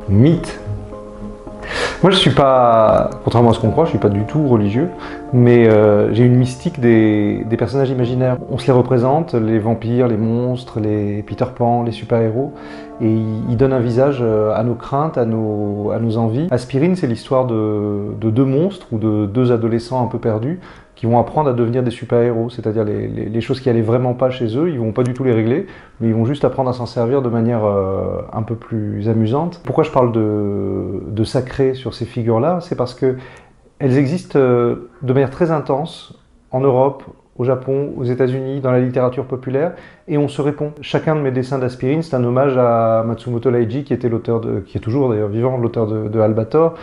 Mythe. Moi, je suis pas, contrairement à ce qu'on croit, je suis pas du tout religieux, mais j'ai une mystique des personnages imaginaires. On se les représente, les vampires, les monstres, les Peter Pan, les super-héros, et ils donnent un visage à nos craintes, à nos envies. Aspirine, c'est l'histoire de deux monstres ou de deux adolescents un peu perdus qui vont apprendre à devenir des super-héros, c'est-à-dire les choses qui allaient vraiment pas chez eux, ils vont pas du tout les régler, mais ils vont juste apprendre à s'en servir de manière un peu plus amusante. Pourquoi je parle de sacré sur ces figures-là? C'est parce que elles existent de manière très intense en Europe, au Japon, aux États-Unis, dans la littérature populaire, et on se répond. Chacun de mes dessins d'Aspirine, c'est un hommage à Matsumoto Leiji, qui était l'auteur qui est toujours d'ailleurs vivant, l'auteur de Albator.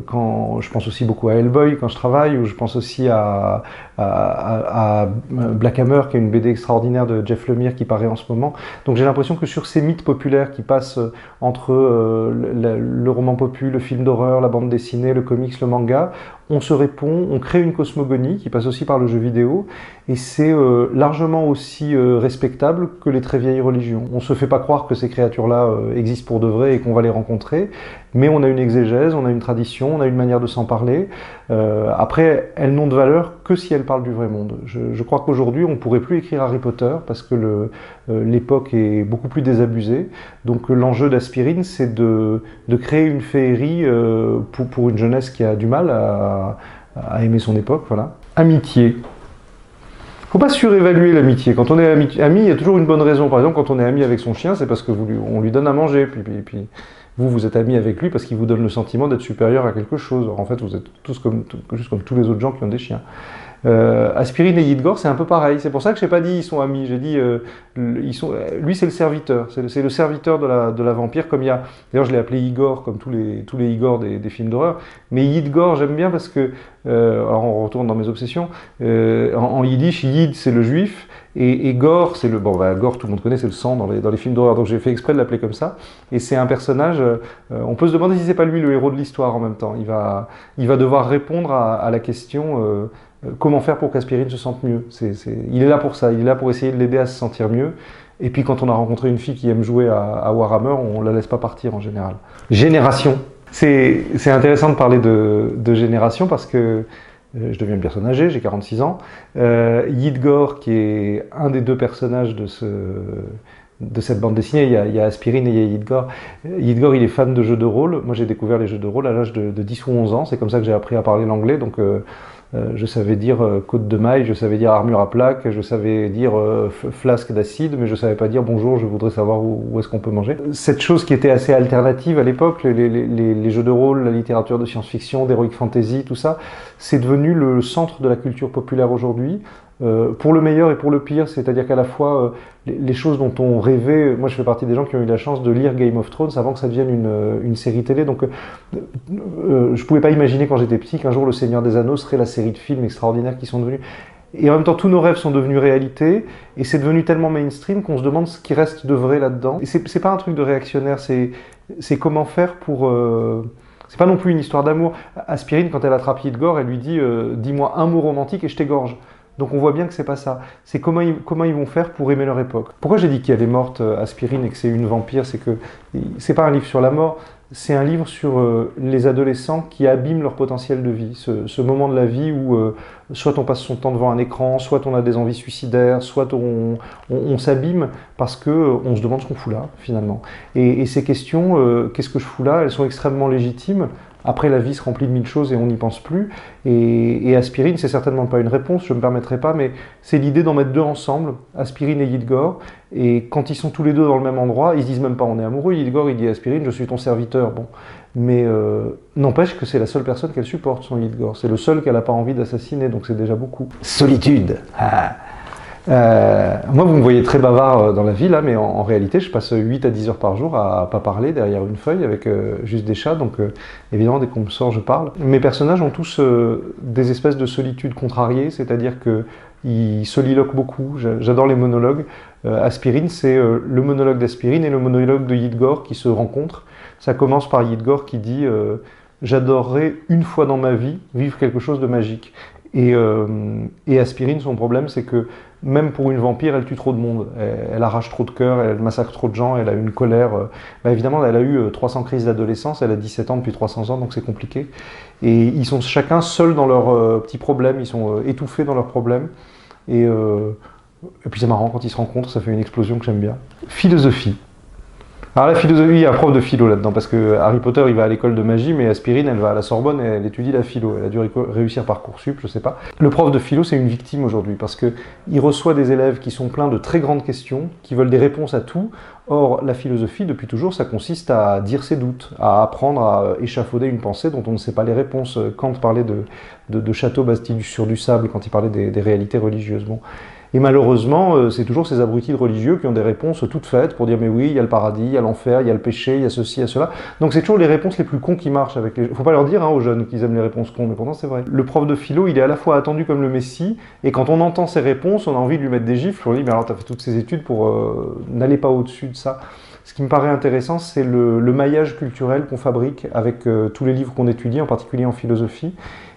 Quand je pense aussi beaucoup à Hellboy quand je travaille, ou je pense aussi à Black Hammer, qui est une BD extraordinaire de Jeff Lemire qui paraît en ce moment. Donc j'ai l'impression que sur ces mythes populaires qui passent entre le roman populaire, le film d'horreur, la bande dessinée, le comics, le manga, on se répond, on crée une cosmogonie qui passe aussi par le jeu vidéo, et c'est largement aussi respectable que les très vieilles religions. On ne se fait pas croire que ces créatures-là existent pour de vrai et qu'on va les rencontrer, mais on a une exégèse, on a une tradition, on a une manière de s'en parler. Après, elles n'ont de valeur que si elles parlent du vrai monde. Je crois qu'aujourd'hui, on ne pourrait plus écrire Harry Potter parce que l'époque est beaucoup plus désabusée. Donc l'enjeu d'Aspirine, c'est de créer une féerie pour une jeunesse qui a du mal à aimer son époque. Voilà. Amitié. Faut pas surévaluer l'amitié. Quand on est ami, il y a toujours une bonne raison. Par exemple, quand on est ami avec son chien, c'est parce que on lui donne à manger. Puis vous êtes ami avec lui parce qu'il vous donne le sentiment d'être supérieur à quelque chose. Alors, en fait, vous êtes tous juste comme tous les autres gens qui ont des chiens. Aspirine et Yidgor, c'est un peu pareil. C'est pour ça que je n'ai pas dit ils sont amis. J'ai dit lui c'est le serviteur. C'est le serviteur de la vampire. Comme il y a, d'ailleurs je l'ai appelé Igor comme tous les Igor des films d'horreur. Mais Yidgor j'aime bien parce que alors on retourne dans mes obsessions. En yiddish, Yid c'est le juif. Et Gore, c'est le Gore, tout le monde connaît, c'est le sang dans les films d'horreur. Donc j'ai fait exprès de l'appeler comme ça. Et c'est un personnage. On peut se demander si c'est pas lui le héros de l'histoire en même temps. Il va devoir répondre à la question. Comment faire pour qu'Aspirine se sente mieux. Il est là pour ça, il est là pour essayer de l'aider à se sentir mieux. Et puis quand on a rencontré une fille qui aime jouer à Warhammer, on la laisse pas partir en général. Génération. C'est intéressant de parler de génération parce que je deviens une personne âgée, j'ai 46 ans. Yidgor, qui est un des deux personnages de cette bande dessinée, il y a Aspirine et il y a Yidgor. Yidgor, il est fan de jeux de rôle. Moi, j'ai découvert les jeux de rôle à l'âge de 10 ou 11 ans. C'est comme ça que j'ai appris à parler l'anglais. Donc, je savais dire côte de maille, je savais dire armure à plaque, je savais dire flasque d'acide, mais je savais pas dire bonjour, je voudrais savoir où est-ce qu'on peut manger. Cette chose qui était assez alternative à l'époque, les jeux de rôle, la littérature de science-fiction, d'heroic fantasy, tout ça, c'est devenu le centre de la culture populaire aujourd'hui. Pour le meilleur et pour le pire, c'est-à-dire qu'à la fois les choses dont on rêvait, moi je fais partie des gens qui ont eu la chance de lire Game of Thrones avant que ça devienne une série télé, donc je pouvais pas imaginer quand j'étais petit qu'un jour Le Seigneur des Anneaux serait la série de films extraordinaires qui sont devenus. Et en même temps, tous nos rêves sont devenus réalité, et c'est devenu tellement mainstream qu'on se demande ce qui reste de vrai là-dedans. Et c'est pas un truc de réactionnaire, c'est comment faire pour... c'est pas non plus une histoire d'amour. Aspirine, quand elle attrape Yidgor, elle lui dit dis-moi un mot romantique et je t'égorge. Donc on voit bien que c'est pas ça. C'est comment ils vont faire pour aimer leur époque. Pourquoi j'ai dit qu'elle est morte, Aspirine, et que c'est une vampire, c'est que c'est pas un livre sur la mort, c'est un livre sur les adolescents qui abîment leur potentiel de vie. Ce moment de la vie où soit on passe son temps devant un écran, soit on a des envies suicidaires, soit on s'abîme parce qu'on se demande ce qu'on fout là, finalement. Et ces questions, qu'est-ce que je fous là, elles sont extrêmement légitimes. Après, la vie se remplit de mille choses et on n'y pense plus. Et Aspirine, c'est certainement pas une réponse, je ne me permettrai pas, mais c'est l'idée d'en mettre deux ensemble, Aspirine et Yidgor. Et quand ils sont tous les deux dans le même endroit, ils se disent même pas on est amoureux. Yidgor, il dit Aspirine, je suis ton serviteur. Bon. Mais n'empêche que c'est la seule personne qu'elle supporte, son Yidgor. C'est le seul qu'elle n'a pas envie d'assassiner, donc c'est déjà beaucoup. Solitude. Moi, vous me voyez très bavard dans la vie, là, mais en réalité, je passe 8 à 10 heures par jour à pas parler derrière une feuille avec juste des chats, donc évidemment, dès qu'on me sort, je parle. Mes personnages ont tous des espèces de solitude contrariée, c'est-à-dire qu'ils soliloquent beaucoup. J'adore les monologues. Aspirine, c'est le monologue d'Aspirine et le monologue de Yidgor qui se rencontrent. Ça commence par Yidgor qui dit j'adorerais une fois dans ma vie vivre quelque chose de magique. Et Aspirine, son problème, c'est que même pour une vampire, elle tue trop de monde. Elle arrache trop de cœurs, elle massacre trop de gens, elle a une colère. Évidemment, elle a eu 300 crises d'adolescence, elle a 17 ans depuis 300 ans, donc c'est compliqué. Et ils sont chacun seuls dans leurs petits problèmes, ils sont étouffés dans leurs problèmes. Et puis c'est marrant, quand ils se rencontrent, ça fait une explosion que j'aime bien. Philosophie. Alors la philosophie, il y a un prof de philo là-dedans, parce que Harry Potter, il va à l'école de magie, mais Aspirine, elle va à la Sorbonne et elle étudie la philo. Elle a dû réussir Parcoursup, je sais pas. Le prof de philo, c'est une victime aujourd'hui, parce qu'il reçoit des élèves qui sont pleins de très grandes questions, qui veulent des réponses à tout. Or, la philosophie, depuis toujours, ça consiste à dire ses doutes, à apprendre à échafauder une pensée dont on ne sait pas les réponses. Kant parlait de château bâti sur du sable quand il parlait des réalités religieuses. Bon. Et malheureusement, c'est toujours ces abrutis de religieux qui ont des réponses toutes faites pour dire mais oui, il y a le paradis, il y a l'enfer, il y a le péché, il y a ceci, il y a cela. Donc c'est toujours les réponses les plus cons qui marchent avec les... Faut pas leur dire aux jeunes qu'ils aiment les réponses cons, mais pourtant c'est vrai. Le prof de philo, il est à la fois attendu comme le messie, et quand on entend ses réponses, on a envie de lui mettre des gifles. On lui dit mais alors t'as fait toutes ces études pour... n'allez pas au-dessus de ça. Ce qui me paraît intéressant, c'est le maillage culturel qu'on fabrique avec tous les livres qu'on étudie, en particulier en philosophie.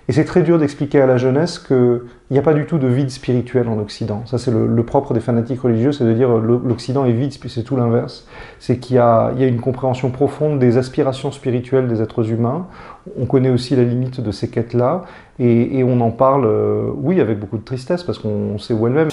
Et c'est très dur d'expliquer à la jeunesse qu'il n'y a pas du tout de vide spirituel en Occident. Ça, c'est le propre des fanatiques religieux, c'est de dire l'Occident est vide, c'est tout l'inverse. C'est qu'il y a une compréhension profonde des aspirations spirituelles des êtres humains. On connaît aussi la limite de ces quêtes-là. Et on en parle, oui, avec beaucoup de tristesse, parce qu'on sait où elles mènent.